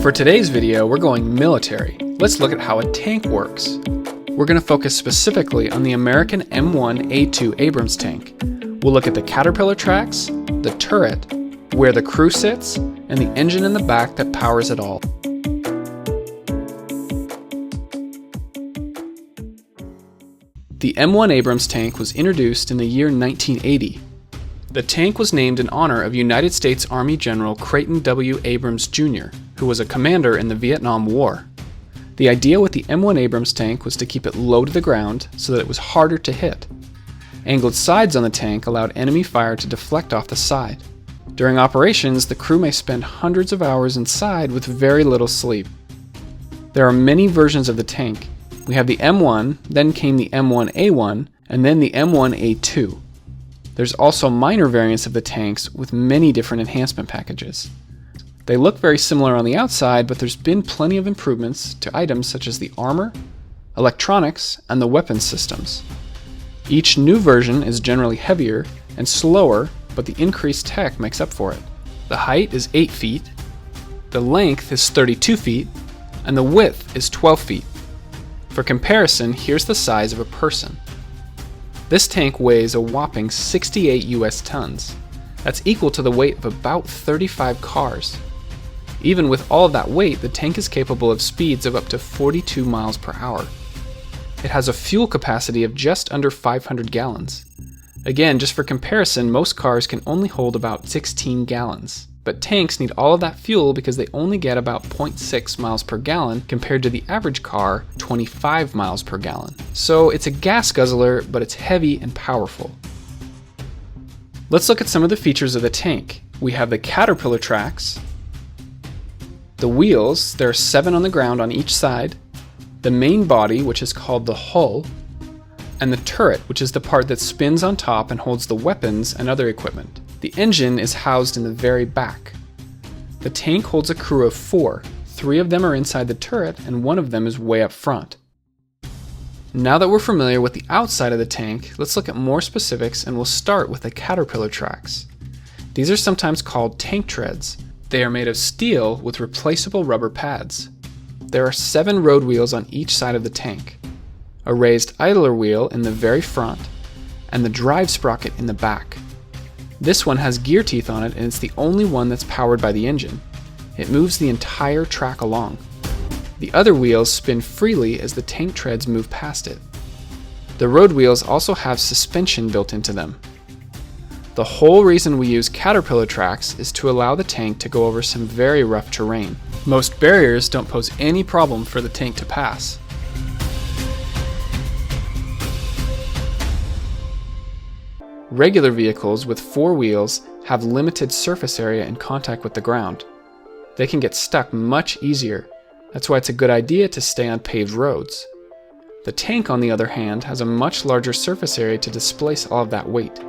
For today's video, we're going military. Let's look at how a tank works. We're going to focus specifically on the American M1A2 Abrams tank. We'll look at the caterpillar tracks, the turret, where the crew sits, and the engine in the back that powers it all. The M1 Abrams tank was introduced in the year 1980. The tank was named in honor of United States Army General Creighton W. Abrams Jr., who was a commander in the Vietnam War. The idea with the M1 Abrams tank was to keep it low to the ground so that it was harder to hit. Angled sides on the tank allowed enemy fire to deflect off the side. During operations, the crew may spend hundreds of hours inside with very little sleep. There are many versions of the tank. We have the M1, then came the M1A1, and then the M1A2. There's also minor variants of the tanks with many different enhancement packages. They look very similar on the outside, but there's been plenty of improvements to items such as the armor, electronics, and the weapons systems. Each new version is generally heavier and slower, but the increased tech makes up for it. The height is 8 feet, the length is 32 feet, and the width is 12 feet. For comparison, here's the size of a person. This tank weighs a whopping 68 US tons. That's equal to the weight of about 35 cars. Even with all of that weight, the tank is capable of speeds of up to 42 miles per hour. It has a fuel capacity of just under 500 gallons. Again, just for comparison, most cars can only hold about 16 gallons. But tanks need all of that fuel because they only get about 0.6 miles per gallon compared to the average car, 25 miles per gallon. So it's a gas guzzler, but it's heavy and powerful. Let's look at some of the features of the tank. We have the caterpillar tracks, the wheels, there are 7 on the ground on each side, the main body, which is called the hull, and the turret, which is the part that spins on top and holds the weapons and other equipment. The engine is housed in the very back. The tank holds a crew of 4. 3 of them are inside the turret and 1 of them is way up front. Now that we're familiar with the outside of the tank, let's look at more specifics and we'll start with the caterpillar tracks. These are sometimes called tank treads. They are made of steel with replaceable rubber pads. There are 7 road wheels on each side of the tank, a raised idler wheel in the very front, and the drive sprocket in the back. This one has gear teeth on it and it's the only one that's powered by the engine. It moves the entire track along. The other wheels spin freely as the tank treads move past it. The road wheels also have suspension built into them. The whole reason we use caterpillar tracks is to allow the tank to go over some very rough terrain. Most barriers don't pose any problem for the tank to pass. Regular vehicles with 4 wheels have limited surface area in contact with the ground. They can get stuck much easier. That's why it's a good idea to stay on paved roads. The tank, on the other hand, has a much larger surface area to displace all of that weight.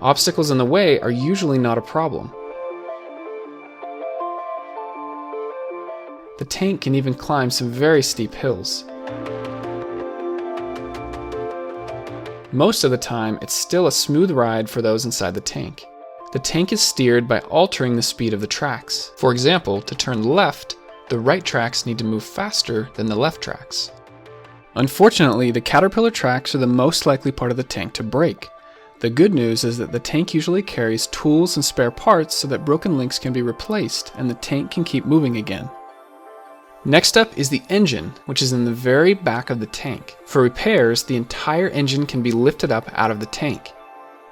Obstacles in the way are usually not a problem. The tank can even climb some very steep hills. Most of the time, it's still a smooth ride for those inside the tank. The tank is steered by altering the speed of the tracks. For example, to turn left, the right tracks need to move faster than the left tracks. Unfortunately, the caterpillar tracks are the most likely part of the tank to break. The good news is that the tank usually carries tools and spare parts so that broken links can be replaced and the tank can keep moving again. Next up is the engine, which is in the very back of the tank. For repairs, the entire engine can be lifted up out of the tank.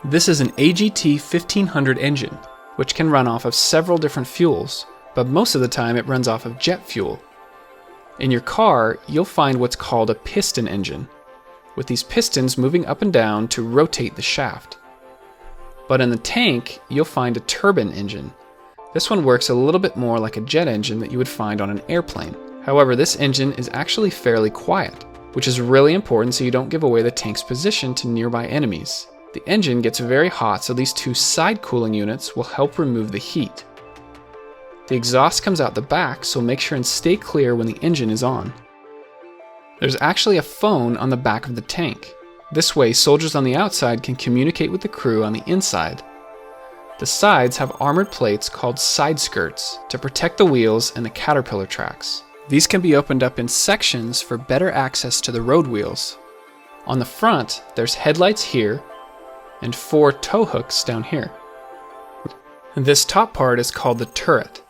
This is an AGT 1500 engine, which can run off of several different fuels, but most of the time it runs off of jet fuel. In your car, you'll find what's called a piston engine, with these pistons moving up and down to rotate the shaft. But in the tank, you'll find a turbine engine. This one works a little bit more like a jet engine that you would find on an airplane. However, this engine is actually fairly quiet, which is really important so you don't give away the tank's position to nearby enemies. The engine gets very hot, so these 2 side cooling units will help remove the heat. The exhaust comes out the back, so make sure and stay clear when the engine is on. There's actually a phone on the back of the tank. This way, soldiers on the outside can communicate with the crew on the inside. The sides have armored plates called side skirts to protect the wheels and the caterpillar tracks. These can be opened up in sections for better access to the road wheels. On the front, there's headlights here and 4 tow hooks down here. This top part is called the turret.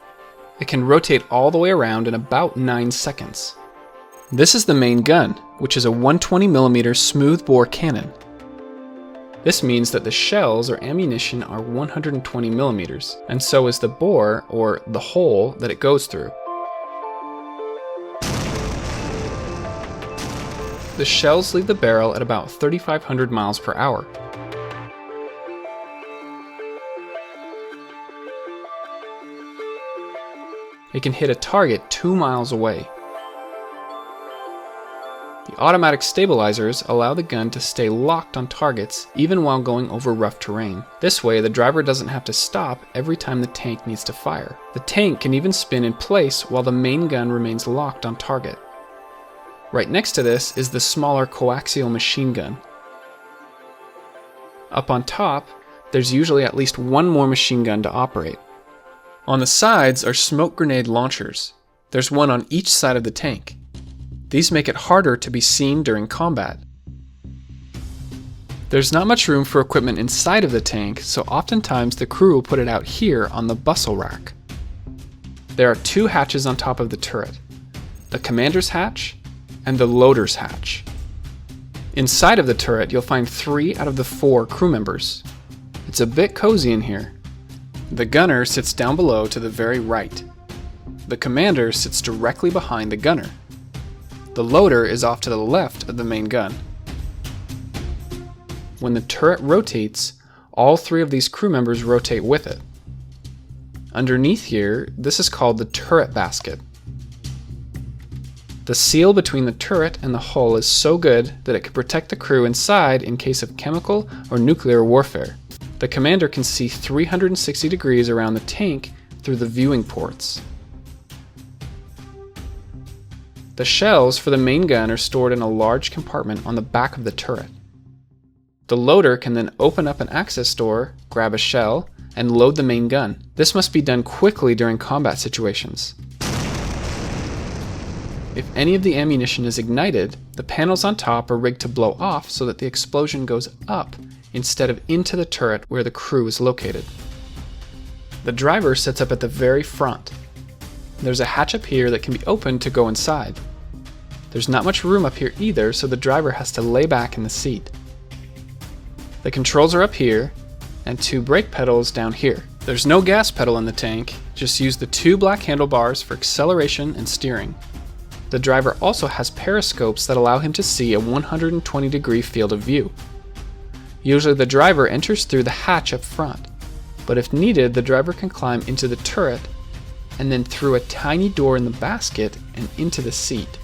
It can rotate all the way around in about 9 seconds. This is the main gun, which is a 120mm smoothbore cannon. This means that the shells or ammunition are 120mm, and so is the bore, or the hole, that it goes through. The shells leave the barrel at about 3,500 miles per hour. It can hit a target 2 miles away. The automatic stabilizers allow the gun to stay locked on targets even while going over rough terrain. This way, the driver doesn't have to stop every time the tank needs to fire. The tank can even spin in place while the main gun remains locked on target. Right next to this is the smaller coaxial machine gun. Up on top, there's usually at least one more machine gun to operate. On the sides are smoke grenade launchers. There's one on each side of the tank. These make it harder to be seen during combat. There's not much room for equipment inside of the tank, so oftentimes the crew will put it out here on the bustle rack. There are 2 hatches on top of the turret, the commander's hatch and the loader's hatch. Inside of the turret, you'll find 3 out of the 4 crew members. It's a bit cozy in here. The gunner sits down below to the very right. The commander sits directly behind the gunner. The loader is off to the left of the main gun. When the turret rotates, all 3 of these crew members rotate with it. Underneath here, this is called the turret basket. The seal between the turret and the hull is so good that it can protect the crew inside in case of chemical or nuclear warfare. The commander can see 360 degrees around the tank through the viewing ports. The shells for the main gun are stored in a large compartment on the back of the turret. The loader can then open up an access door, grab a shell, and load the main gun. This must be done quickly during combat situations. If any of the ammunition is ignited, the panels on top are rigged to blow off so that the explosion goes up instead of into the turret where the crew is located. The driver sits up at the very front. There's a hatch up here that can be opened to go inside. There's not much room up here either, so the driver has to lay back in the seat. The controls are up here, and 2 brake pedals down here. There's no gas pedal in the tank, just use the 2 black handlebars for acceleration and steering. The driver also has periscopes that allow him to see a 120-degree field of view. Usually the driver enters through the hatch up front, but if needed, the driver can climb into the turret and then through a tiny door in the basket and into the seat.